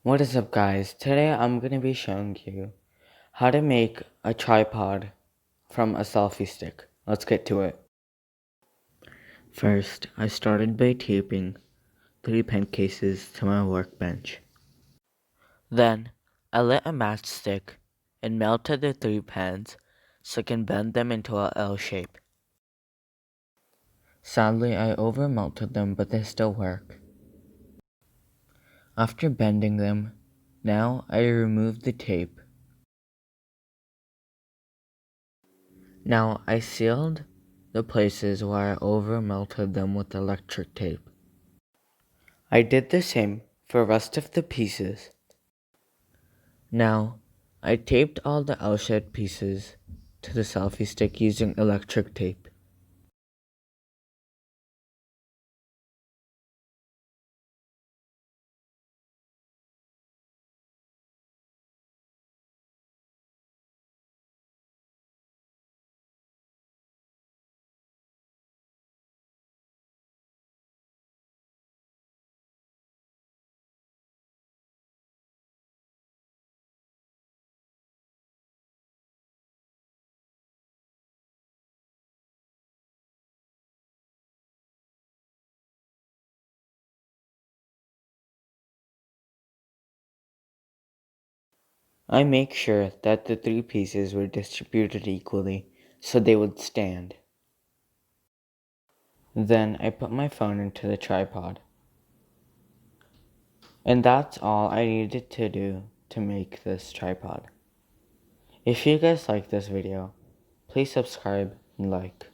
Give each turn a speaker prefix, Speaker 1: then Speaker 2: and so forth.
Speaker 1: What is up, guys? Today I'm going to be showing you how to make a tripod from a selfie stick. Let's get to it. First, I started by taping 3 pen cases to my workbench. Then, I lit a matchstick and melted the 3 pens so I can bend them into a L shape. Sadly, I over-melted them, but they still work. After bending them, now I remove the tape. Now I sealed the places where I over-melted them with electric tape. I did the same for the rest of the pieces. Now I taped all the L-shaped pieces to the selfie stick using electric tape. I make sure that the 3 pieces were distributed equally so they would stand. Then I put my phone into the tripod. And that's all I needed to do to make this tripod. If you guys like this video, please subscribe and like.